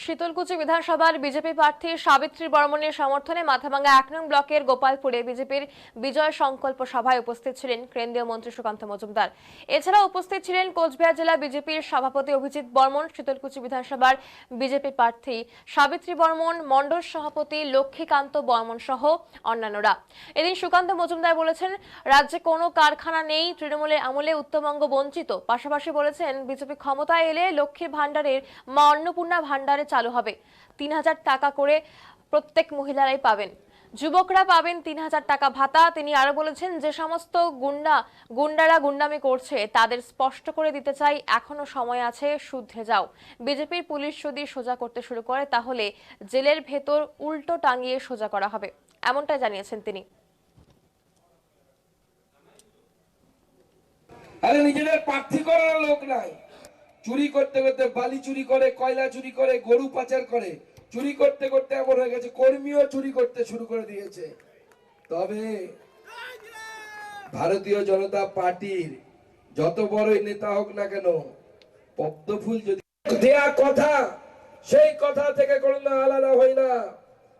শীতলকুচি বিধানসভার বিজেপি প্রার্থী সাবিত্রী বর্মনের সমর্থনে মাথাভাঙ্গা ১ নং ব্লকের গোপালপুরে বিজেপির বিজয় সংকল্প সভায় উপস্থিত ছিলেন কেন্দ্রীয় মন্ত্রী সুকান্ত মজুমদার। এছাড়াও উপস্থিত ছিলেন কোচবিহার জেলা বিজেপির সভাপতি অভিজিৎ বর্মন, শীতলকুচি বিধানসভার বিজেপি প্রার্থী সাবিত্রী বর্মন, মণ্ডল সভাপতি লক্ষ্মীকান্ত বর্মন সহ অন্যান্যরা। এদিন সুকান্ত মজুমদার বলেছেন, রাজ্যে কোনো কারখানা নেই, তৃণমূলের আমলে উত্তরবঙ্গ বঞ্চিত। পাশাপাশি বলেছেন, বিজেপি ক্ষমতায় এলে লক্ষ্মীর ভান্ডারের মা অন্নপূর্ণা ভান্ডারে চালু হবে। ৩,০০০ টাকা করে প্রত্যেক মহিলারাই পাবেন, যুবকরা পাবেন ৩,০০০ টাকা ভাতা। তিনি আরো বলেছেন, যে সমস্ত গুন্ডারা গুন্ডামি করছে তাদের স্পষ্ট করে দিতে চাই, এখনো সময় আছে, শুধরে যাও। বিজেপির পুলিশ যদি সোজা করতে শুরু করে তাহলে জেলের ভেতর উল্টো টাঙিয়ে সোজা করা হবে, এমনটাই জানিয়েছেন তিনি। আরে নিজেদের প্রার্থী করার লোক নাই, চুরি করতে করতে বালি চুরি করে, কয়লা চুরি করে, গরু পাচার করে, চুরি করতে করতে এমন হয়ে গেছে কর্মীও চুরি করতে শুরু করে দিয়েছে। তবে ভারতীয় জনতা পার্টির যত বড়ই নেতা হোক না কেন, পদ্মফুল যদি দেয়া কথা, সেই কথা থেকে কোনো আলাদা হই না,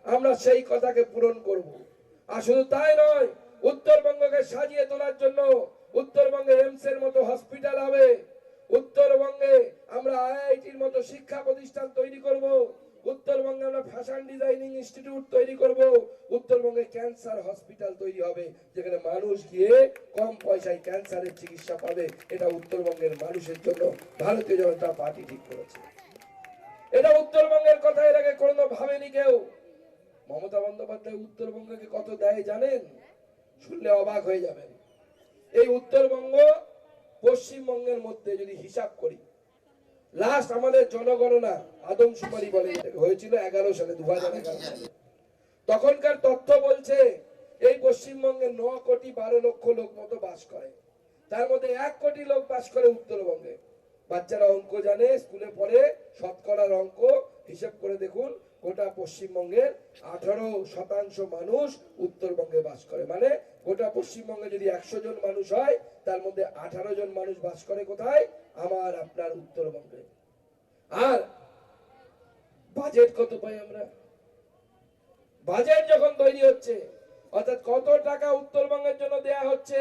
আমরা সেই কথাকে পূরণ করব। আর শুধু তাই নয়, উত্তরবঙ্গকে সাজিয়ে তোলার জন্য উত্তরবঙ্গে এইমস এর মতো হসপিটাল হবে, উত্তরবঙ্গে আমরা আইআইটির মতো শিক্ষা প্রতিষ্ঠান তৈরি করব, উত্তরবঙ্গে আমরা ফ্যাশন ডিজাইনিং ইনস্টিটিউট তৈরি করব, উত্তরবঙ্গে ক্যান্সার হসপিটাল তৈরি হবে, যেখানে মানুষ গিয়ে কম পয়সায় ক্যান্সারের চিকিৎসা পাবে। এটা উত্তরবঙ্গের মানুষের জন্য ভারতীয় জনতা পার্টি ঠিক করেছে। এটা উত্তরবঙ্গের কথা এর আগে কোনো ভাবেনি কেউ। মমতা বন্দ্যোপাধ্যায় উত্তরবঙ্গকে কত দেয় জানেন? শুনলে অবাক হয়ে যাবেন। এই উত্তরবঙ্গ পশ্চিমবঙ্গের মধ্যে যদি হিসাব করি, লাস্ট আমাদের জনগণনা আদমশুমারি বলে হয়েছিল 11 সালে, 2011 সালে। তখনকার তথ্য বলছে এই পশ্চিমবঙ্গে 9 কোটি 12 লক্ষ লোক মতো বাস করে, তার মধ্যে 1 কোটি লোক বাস করে উত্তরবঙ্গে। বাচ্চারা অঙ্ক জানে, স্কুলে পড়ে, শতকরার অঙ্ক হিসাব করে দেখুন, গোটা পশ্চিমবঙ্গের 18% মানুষ উত্তরবঙ্গে বাস করে। মানে গোটা পশ্চিমবঙ্গে যদি 100 জন মানুষ হয়, তার মধ্যে 18 জন মানুষ বাস করে কোথায়? আমার আপনার উত্তরবঙ্গে। আর বাজেট কত পাই আমরা? বাজেট যখন তৈরি হচ্ছে, অর্থাৎ কত টাকা উত্তরবঙ্গের জন্য দেয়া হচ্ছে,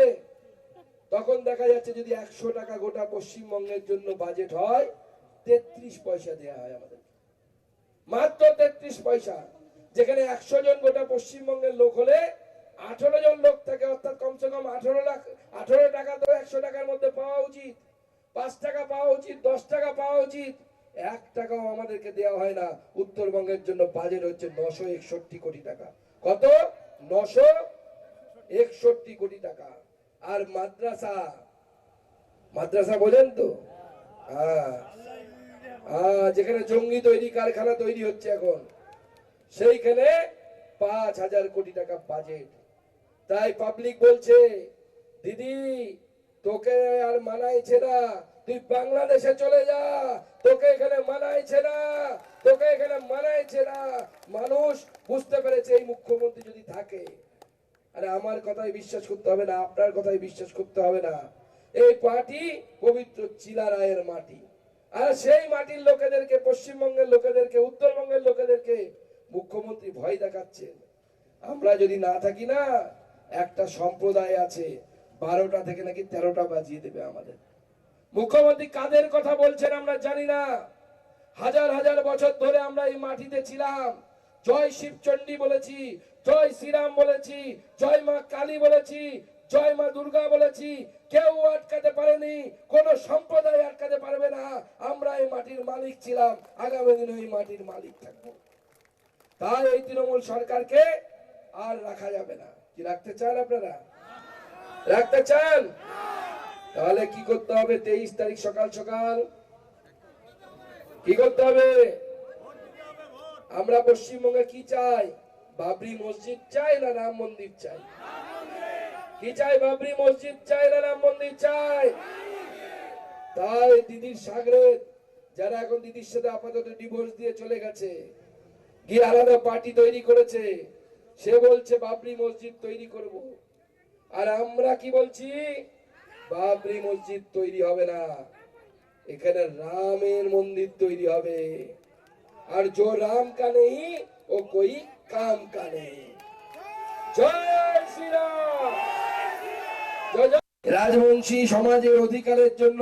তখন দেখা যাচ্ছে যদি 100 টাকা গোটা পশ্চিমবঙ্গের জন্য বাজেট হয়, 33 পয়সা দেয়া হয় আমাদের, মাত্র 33 পয়সা। যেখানে 100 জন গোটা পশ্চিমবঙ্গের লোক হলে 18 জন লোক থাকে, অর্থাৎ কমসে কম 18 টাকা তো 100 টাকার মধ্যে পাওয়া উচিত, 5 টাকা পাওয়া উচিত, 10 টাকা পাওয়া উচিত। 1 টাকাও আমাদেরকে দেওয়া হয় না। উত্তরবঙ্গের জন্য বাজেট হচ্ছে 961 কোটি টাকা। কত? 961 কোটি টাকা। আর মাদ্রাসা বোঝেন তো? যেখানে জঙ্গি তৈরি কারখানা তৈরি হচ্ছে এখন, সেইখানে 5,000 কোটি টাকা বাজেট। তাই পাবলিক বলছে, দিদি তোকে আর মানাইছে না, তুই বাংলাদেশে চলে যা, তোকে এখানে মানাইছে না, তোকে এখানে মানাইছে না। মানুষ বুঝতে পেরেছে এই মুখ্যমন্ত্রী যদি থাকে, আরে আমার কথাই বিশ্বাস করতে হবে না, আপনার কথাই বিশ্বাস করতে হবে না, এই পার্টি পবিত্র চিলারায়ের মাটি। আর সেই মাটির লোকেদেরকে, পশ্চিমবঙ্গের লোকেদেরকে, উত্তরবঙ্গের লোকেদেরকে মুখ্যমন্ত্রী ভয় দেখাচ্ছেন। আমরা যদি না থাকি না, একটা সম্প্রদায় আছে 12টা থেকে নাকি 13টা বাজিয়ে দেবে আমাদের। মুখ্যমন্ত্রী কাদের কথা বলছেন আমরা জানি না। হাজার হাজার বছর ধরে আমরা এই মাটিতে ছিলাম, জয় শিবচণ্ডী বলেছি, জয় শ্রীরাম বলেছি, জয় মা কালী বলেছি, জয় মা দুর্গা বলেছি, কেউ আটকাতে পারেনি, কোন সম্প্রদায় আটকাতে পারবে না। আমরা এই মাটির মালিক ছিলাম, আগামী দিনে এই মাটির মালিক থাকবো। তাই এই তৃণমূল সরকারকে আর রাখা যাবে না। কি রাখতে চান আপনারা? রাখতে চান? তাহলে কি করতে হবে? 23 তারিখ সকাল সকাল কি করতে হবে? আমরা পশ্চিমবঙ্গে কি চাই? বাবরি মসজিদ চাই না রাম মন্দির চাই? কি চাই? বাবরি মসজিদ চাই না রাম মন্দির চাই? তাই দিদির সাগরেদ, যারা এখন দিদির সাথে আপাতত ডিভোর্স দিয়ে চলে গেছে, গিয়ে আলাদা পার্টি তৈরি করেছে, সে বলছে বাবরি মসজিদ তৈরি করব। আর আমরা কি বলছি? বাবরি মসজিদ তৈরি হবে না, এখানে রামের মন্দির তৈরি হবে। और जो राम का नहीं वो कोई काम का नहीं। जय श्री राम। जय जय। রাজবংশী সমাজের অধিকারের জন্য